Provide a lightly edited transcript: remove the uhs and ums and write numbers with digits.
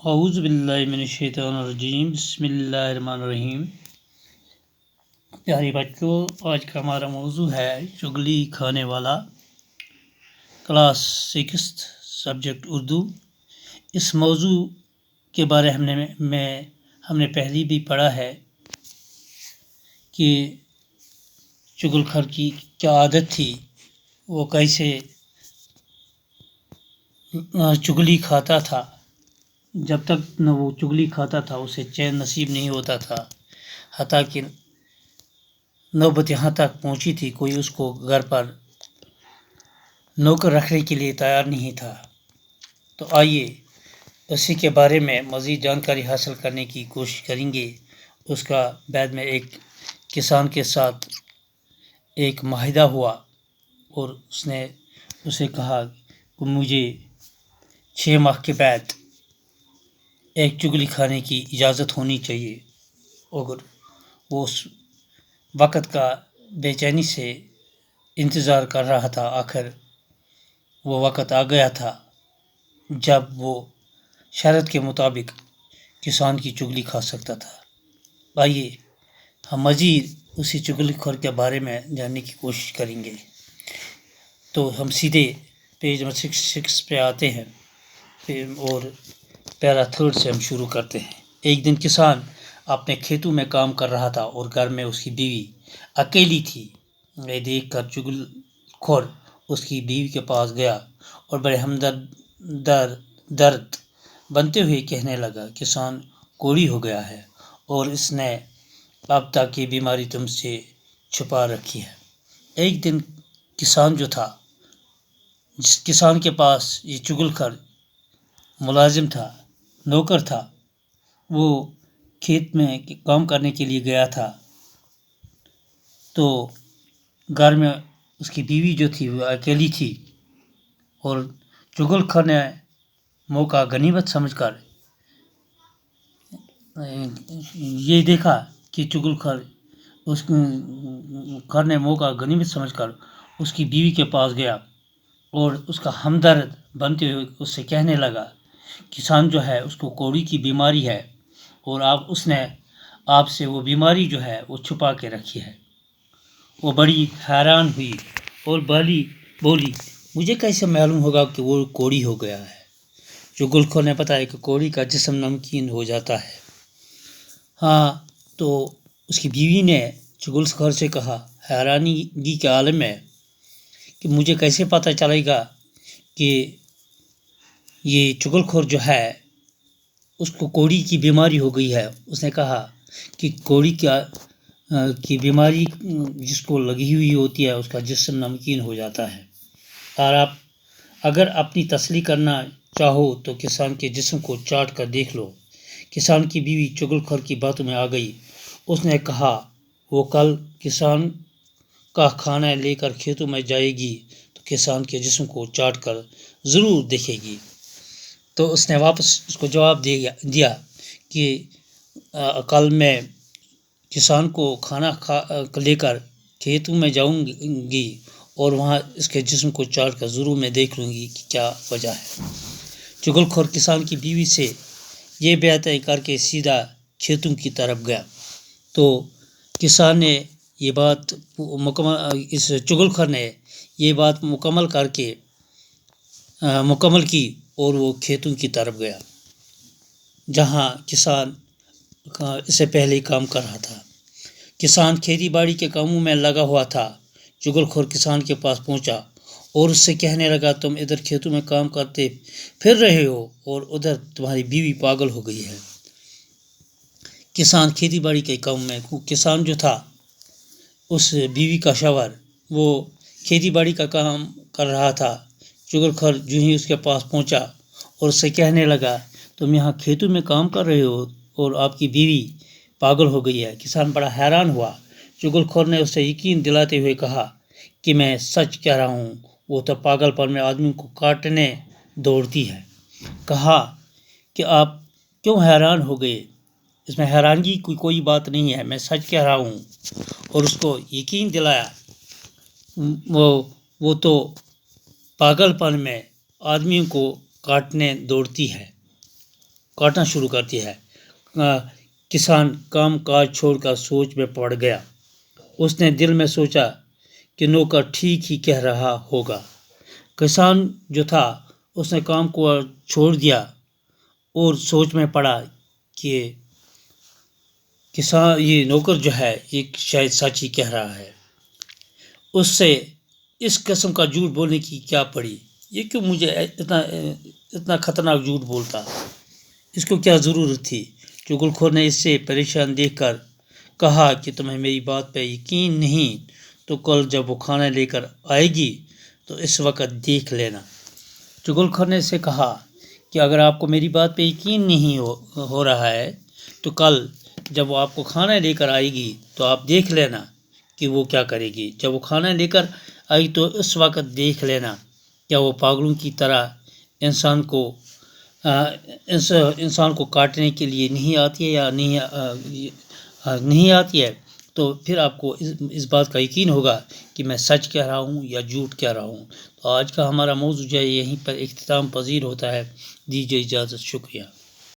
اعوذ باللہ من الشیطان الرجیم، بسم اللہ الرحمن الرحیم۔ پیارے بچوں، آج کا ہمارا موضوع ہے چغلی کھانے والا، کلاس 6 سبجیکٹ اردو۔ اس موضوع کے بارے ہم نے پہلے بھی پڑھا ہے کہ چغل خور کی کیا عادت تھی، وہ کیسے چغلی کھاتا تھا۔ جب تک نہ وہ چغلی کھاتا تھا اسے چین نصیب نہیں ہوتا تھا، حتیٰ کہ نوبت یہاں تک پہنچی تھی کوئی اس کو گھر پر نوکر رکھنے کے لیے تیار نہیں تھا۔ تو آئیے اسی کے بارے میں مزید جانکاری حاصل کرنے کی کوشش کریں گے۔ اس کا بعد میں ایک کسان کے ساتھ ایک معاہدہ ہوا اور اس نے اسے کہا کہ مجھے 6 ماہ کے بعد ایک چغلی کھانے کی اجازت ہونی چاہیے، اور وہ اس وقت کا بے چینی سے انتظار کر رہا تھا۔ آخر وہ وقت آ گیا تھا جب وہ شرط کے مطابق کسان کی چغلی کھا سکتا تھا۔ آئیے ہم مزید اسی چغلی خور کے بارے میں جاننے کی کوشش کریں گے۔ تو ہم سیدھے پیج نمبر 6 پہ آتے ہیں اور پیرا 3 سے ہم شروع کرتے ہیں۔ ایک دن کسان اپنے کھیتوں میں کام کر رہا تھا اور گھر میں اس کی بیوی اکیلی تھی۔ یہ دیکھ کر چغل خور اس کی بیوی کے پاس گیا اور بڑے ہمدرد بنتے ہوئے کہنے لگا، کسان کوڑی ہو گیا ہے اور اس نے اب تک یہ بیماری تم سے چھپا رکھی ہے۔ ایک دن کسان جو تھا، جس کسان کے پاس یہ چغل خور ملازم تھا، نوکر تھا، وہ کھیت میں کام کرنے کے لیے گیا تھا، تو گھر میں اس کی بیوی جو تھی وہ اکیلی تھی، اور چغل خور نے موقع غنیمت سمجھ کر یہ دیکھا کہ چغل خور نے موقع غنیمت سمجھ کر اس کی بیوی کے پاس گیا اور اس کا ہمدرد بنتے ہوئے اس سے کہنے لگا، کسان جو ہے اس کو کوڑی کی بیماری ہے اور اس نے آپ سے وہ بیماری جو ہے وہ چھپا کے رکھی ہے۔ وہ بڑی حیران ہوئی اور بولی مجھے کیسے معلوم ہوگا کہ وہ کوڑی ہو گیا ہے؟ چغل خور نے بتایا کہ کوڑی کا جسم نمکین ہو جاتا ہے۔ ہاں، تو اس کی بیوی نے چغل خور سے کہا حیرانگی کے عالم میں کہ مجھے کیسے پتہ چلے گا کہ یہ چغل خور جو ہے اس کو کوڑی کی بیماری ہو گئی ہے۔ اس نے کہا کہ کوڑی کی بیماری جس کو لگی ہوئی ہوتی ہے اس کا جسم نمکین ہو جاتا ہے، اور آپ اگر اپنی تسلی کرنا چاہو تو کسان کے جسم کو چاٹ کر دیکھ لو۔ کسان کی بیوی چغل خور کی باتوں میں آ گئی۔ اس نے کہا وہ کل کسان کا کھانا لے کر کھیتوں میں جائے گی تو کسان کے جسم کو چاٹ کر ضرور دیکھے گی۔ تو اس نے واپس اس کو جواب دیا کہ کل میں کسان کو کھانا لے کر کھیتوں میں جاؤں گی اور وہاں اس کے جسم کو چاٹ کر ضرور میں دیکھ لوں گی کہ کیا وجہ ہے۔ چغل خور کسان کی بیوی سے یہ بات کر کے سیدھا کھیتوں کی طرف گیا۔ تو کسان نے یہ بات اس چغل خور نے یہ بات مکمل کی اور وہ کھیتوں کی طرف گیا جہاں کسان اس سے پہلے کام کر رہا تھا۔ کسان کھیتی باڑی کے کاموں میں لگا ہوا تھا۔ چغل خور کسان کے پاس پہنچا اور اس سے کہنے لگا، تم ادھر کھیتوں میں کام کرتے پھر رہے ہو اور ادھر تمہاری بیوی پاگل ہو گئی ہے۔ کسان کھیتی باڑی کے کام میں، کسان جو تھا اس بیوی کا شوہر، وہ کھیتی باڑی کا کام کر رہا تھا۔ چغل خور جو ہی اس کے پاس پہنچا اور اس سے کہنے لگا، تم یہاں کھیتوں میں کام کر رہے ہو اور آپ کی بیوی پاگل ہو گئی ہے۔ کسان بڑا حیران ہوا۔ چغل خور نے اسے یقین دلاتے ہوئے کہا کہ میں سچ کہہ رہا ہوں، وہ تو پاگل پن میں آدمی کو کاٹنے دوڑتی ہے۔ کہا کہ آپ کیوں حیران ہو گئے؟ اس میں حیرانگی کی کوئی بات نہیں ہے، میں سچ کہہ رہا ہوں۔ اور اس کو یقین دلایا وہ تو پاگل پن میں آدمیوں کو کاٹنے دوڑتی ہے۔ کاٹنا شروع کرتی ہے۔ کسان کام کاج چھوڑ کر سوچ میں پڑ گیا۔ اس نے دل میں سوچا کہ نوکر ٹھیک ہی کہہ رہا ہوگا۔ کسان جو تھا اس نے کام کو چھوڑ دیا اور سوچ میں پڑا کہ کسان یہ نوکر جو ہے یہ شاید سچ ہی کہہ رہا ہے۔ اس سے اس قسم کا جھوٹ بولنے کی کیا پڑی؟ یہ کیوں مجھے اتنا خطرناک جھوٹ بولتا؟ اس کو کیا ضرورت تھی؟ چغل خور نے اس سے پریشان دیکھ کر کہا کہ تمہیں میری بات پہ یقین نہیں تو کل جب وہ کھانا لے کر آئے گی تو اس وقت دیکھ لینا۔ چغل خور نے اس سے کہا کہ اگر آپ کو میری بات پہ یقین نہیں ہو رہا ہے تو کل جب وہ آپ کو کھانا لے کر آئے گی تو آپ دیکھ لینا کہ وہ کیا کرے گی۔ جب وہ کھانا لے کر آئی تو اس وقت دیکھ لینا کیا وہ پاگلوں کی طرح انسان کو کاٹنے کے لیے نہیں آتی ہے یا نہیں آتی ہے، تو پھر آپ کو اس بات کا یقین ہوگا کہ میں سچ کہہ رہا ہوں یا جھوٹ کہہ رہا ہوں۔ تو آج کا ہمارا موضوع جو ہے یہیں پر اختتام پذیر ہوتا ہے۔ دیجیے اجازت، شکریہ۔